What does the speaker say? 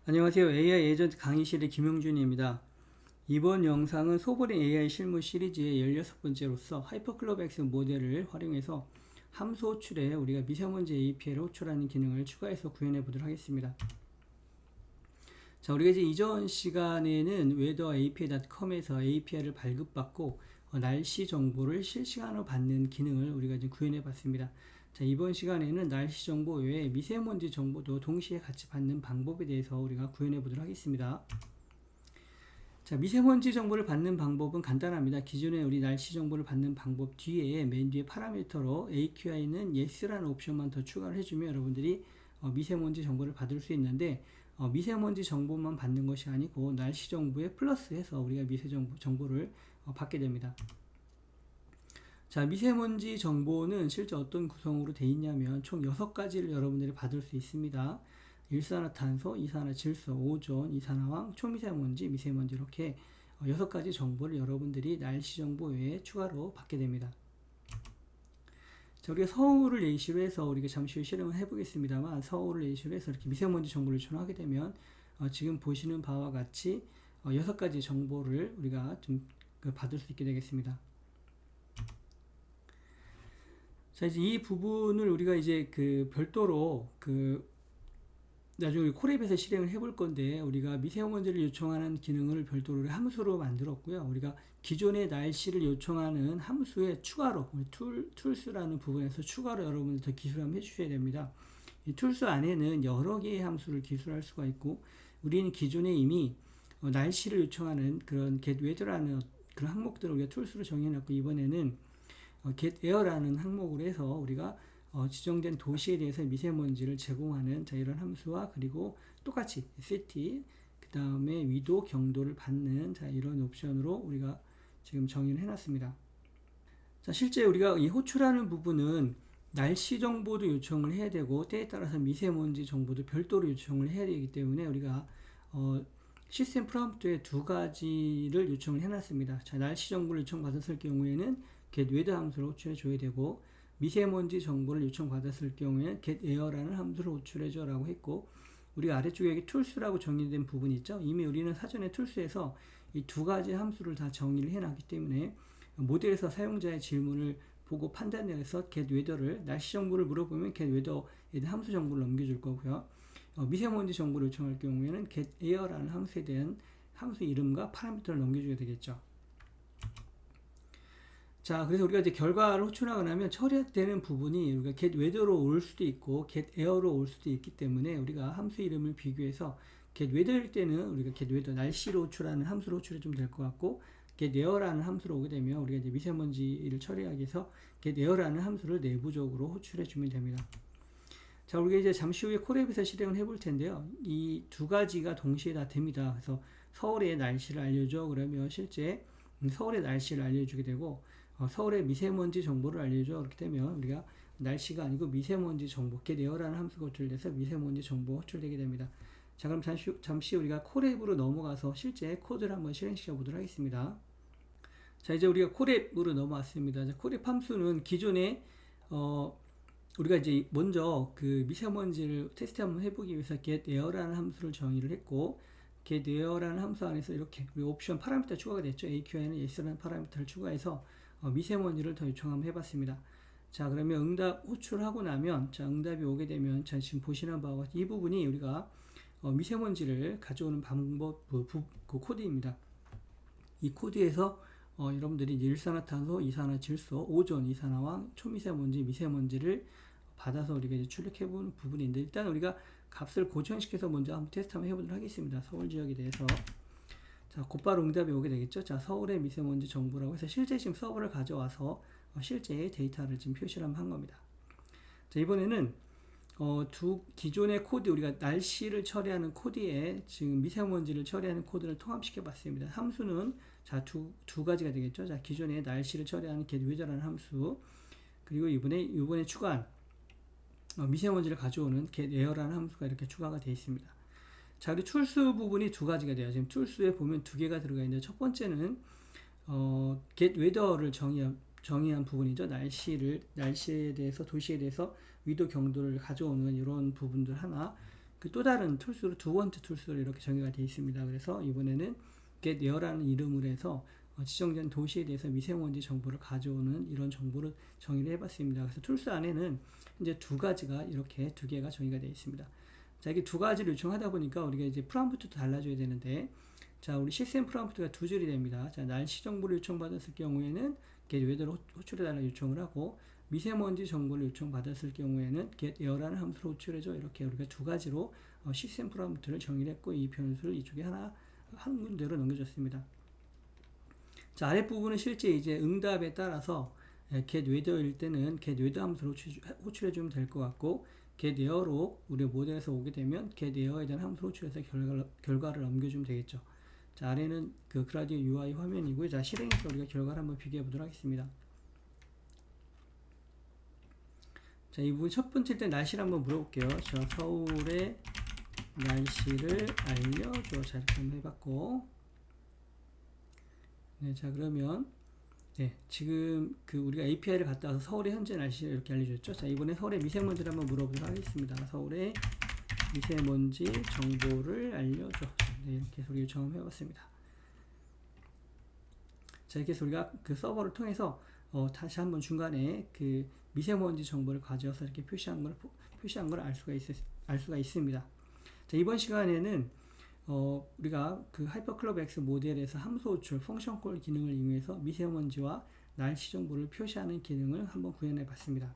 안녕하세요. AI 에이전트 강의실의 김용준입니다. 이번 영상은 소보링 AI 실무 시리즈의 16번째로서 하이퍼클럽엑스 모델을 활용해서 함수 호출에 우리가 미세먼지 API를 호출하는 기능을 추가해서 구현해 보도록 하겠습니다. 자, 우리가 이제 이전 시간에는 weather.api.com에서 API를 발급받고 날씨 정보를 실시간으로 받는 기능을 우리가 지금 구현해 봤습니다. 자, 이번 시간에는 날씨 정보 외에 미세먼지 정보도 동시에 같이 받는 방법에 대해서 우리가 구현해 보도록 하겠습니다. 자, 미세먼지 정보를 받는 방법은 간단합니다. 기존에 우리 날씨 정보를 받는 방법 뒤에 맨 뒤에 파라미터로 AQI는 yes라는 옵션만 더 추가를 해주면 여러분들이 미세먼지 정보를 받을 수 있는데 미세먼지 정보만 받는 것이 아니고 날씨 정보에 플러스해서 우리가 정보를 받게 됩니다. 자, 미세먼지 정보는 실제 어떤 구성으로 되어 있냐면 총 6가지를 여러분들이 받을 수 있습니다. 일산화탄소, 이산화질소, 오존, 이산화황, 초미세먼지, 미세먼지 이렇게 6가지 정보를 여러분들이 날씨 정보 외에 추가로 받게 됩니다. 자, 우리가 서울을 예시로 해서 우리가 잠시 후에 실행을 해보겠습니다만 서울을 예시로 해서 이렇게 미세먼지 정보를 요청하게 되면 지금 보시는 바와 같이 6가지 정보를 우리가 좀 받을 수 있게 되겠습니다. 자, 이제 이 부분을 우리가 이제 별도로 나중에 콜앱에서 실행을 해볼 건데, 우리가 미세먼지를 요청하는 기능을 별도로 함수로 만들었고요. 우리가 기존의 날씨를 요청하는 함수에 추가로, 툴스라는 부분에서 추가로 여러분들 더 기술하면 해주셔야 됩니다. 이 툴스 안에는 여러 개의 함수를 기술할 수가 있고, 우리는 기존에 이미 날씨를 요청하는 그런 getWeather라는 그런 항목들을 우리가 툴스로 정해놨고, 이번에는 getAir라는 항목으로 해서 우리가 지정된 도시에 대해서 미세먼지를 제공하는 이런 함수와 그리고 똑같이 city 그 다음에 위도 경도를 받는 이런 옵션으로 우리가 지금 정의를 해놨습니다. 자, 실제 우리가 이 호출하는 부분은 날씨 정보도 요청을 해야 되고 때에 따라서 미세먼지 정보도 별도로 요청을 해야 되기 때문에 우리가 시스템 프롬프트에 2가지를 요청을 해놨습니다. 자, 날씨 정보를 요청받았을 경우에는 getWeather 함수를 호출해 줘야 되고, 미세먼지 정보를 요청받았을 경우에는 getAir라는 함수를 호출해 줘라고 했고, 우리가 아래쪽에 여기 툴스라고 정의된 부분이 있죠. 이미 우리는 사전에 툴스에서 이 2가지 함수를 다 정의를 해놨기 때문에 모델에서 사용자의 질문을 보고 판단해서 getWeather를 날씨 정보를 물어보면 getWeather에 대한 함수 정보를 넘겨줄 거고요. 미세먼지 정보를 요청할 경우에는 getAir라는 함수에 대한 함수 이름과 파라미터를 넘겨줘야 되겠죠. 자, 그래서 우리가 이제 결과를 호출하고 나면 처리되는 부분이 우리가 getWeather로 올 수도 있고 getAir로 올 수도 있기 때문에 우리가 함수 이름을 비교해서 getWeather일 때는 우리가 getWeather 날씨로 호출하는 함수로 호출해 주면 될 것 같고, getAir라는 함수로 오게 되면 우리가 이제 미세먼지를 처리하기 위해서 getAir라는 함수를 내부적으로 호출해 주면 됩니다. 자, 우리가 이제 잠시 후에 콜앱에서 실행을 해볼 텐데요. 이 2가지가 동시에 다 됩니다. 그래서 서울의 날씨를 알려줘. 그러면 실제 서울의 날씨를 알려주게 되고, 서울의 미세먼지 정보를 알려줘. 그렇게 되면 우리가 날씨가 아니고 미세먼지 정보, getAir라는 함수가 호출돼서 미세먼지 정보가 호출되게 됩니다. 자, 그럼 잠시 우리가 콜앱으로 넘어가서 실제 코드를 한번 실행시켜 보도록 하겠습니다. 자, 이제 우리가 콜앱으로 넘어왔습니다. 자, 콜앱 함수는 기존에 우리가 이제 먼저 미세먼지를 테스트 한번 해보기 위해서 getAir라는 함수를 정의를 했고, getAir라는 함수 안에서 이렇게 우리 옵션 파라미터 추가가 됐죠. AQI는 yes라는 파라미터를 추가해서 미세먼지를 더 요청 한번 해봤습니다. 자, 그러면 응답 호출하고 나면, 자, 응답이 오게 되면, 자, 지금 보시는 바와 같이 이 부분이 우리가 미세먼지를 가져오는 방법, 코드입니다. 이 코드에서 여러분들이 일산화탄소, 이산화질소, 오존, 이산화황, 초미세먼지, 미세먼지를 받아서 우리가 이제 출력해보는 부분인데, 일단 우리가 값을 고정시켜서 먼저 한번 테스트 한번 해보도록 하겠습니다. 서울 지역에 대해서. 자, 곧바로 응답이 오게 되겠죠. 자, 서울의 미세먼지 정보라고 해서 실제 지금 서버를 가져와서 실제 데이터를 지금 표시를 한번 한 겁니다. 자, 이번에는 기존의 코드, 우리가 날씨를 처리하는 코드에 지금 미세먼지를 처리하는 코드를 통합시켜 봤습니다. 함수는 자, 두 가지가 되겠죠. 자, 기존의 날씨를 처리하는 getWeather라는 함수, 그리고 이번에 추가한 미세먼지를 가져오는 getAir라는 함수가 이렇게 추가가 되어 있습니다. 자, 그리고 툴스 부분이 2가지가 돼요. 지금 툴스에 보면 2개가 들어가 있는데, 첫 번째는 getWeather를 정의한 부분이죠. 날씨에 대해서, 도시에 대해서 위도 경도를 가져오는 이런 부분들 하나, 그 또 다른 툴스로 두 번째 툴스로 이렇게 정의가 되어 있습니다. 그래서 이번에는 get air라는 이름으로 해서 지정된 도시에 대해서 미세먼지 정보를 가져오는 이런 정보를 정의를 해봤습니다. 그래서 툴스 안에는 이제 두 가지가 이렇게 두 개가 정의가 되어 있습니다. 자, 이게 두 가지를 요청하다 보니까 우리가 이제 프롬프트도 달라줘야 되는데, 자, 우리 시스템 프롬프트가 두 줄이 됩니다. 자, 날씨 정보를 요청받았을 경우에는 get weather를 호출해달라고 요청을 하고, 미세먼지 정보를 요청받았을 경우에는 get air라는 함수로 호출해줘. 이렇게 우리가 두 가지로 시스템 프롬프트를 정의를 했고, 이 변수를 이쪽에 한 군데로 넘겨줬습니다. 자, 아랫부분은 실제 이제 응답에 따라서 get weather일 때는 get weather 함수로 호출해주면 될 것 같고, get air로 우리 모델에서 오게 되면 get air에 대한 함수로 호출해서 결과를 넘겨주면 되겠죠. 자, 아래는 그 그라디오 UI 화면이고요. 자, 실행해서 우리가 결과를 한번 비교해 보도록 하겠습니다. 자, 이 부분 첫 번째 때 날씨를 한번 물어볼게요. 자, 서울의 날씨를 알려줘. 자, 이렇게 한번 해봤고, 네, 자, 그러면 네, 지금 그 우리가 API를 갔다 와서 서울의 현재 날씨를 이렇게 알려줬죠. 자, 이번에 서울의 미세먼지를 한번 물어보도록 하겠습니다. 서울의 미세먼지 정보를 알려줘. 네, 이렇게 해서 우리 요청을 해봤습니다. 자, 이렇게 해서 우리가 그 서버를 통해서 다시 한번 중간에 그 미세먼지 정보를 가져와서 이렇게 표시한 걸 알 수가 있습니다. 자, 이번 시간에는 우리가 그 하이퍼클럽 X 모델에서 함수 호출, 펑션 콜 기능을 이용해서 미세먼지와 날씨 정보를 표시하는 기능을 한번 구현해 봤습니다.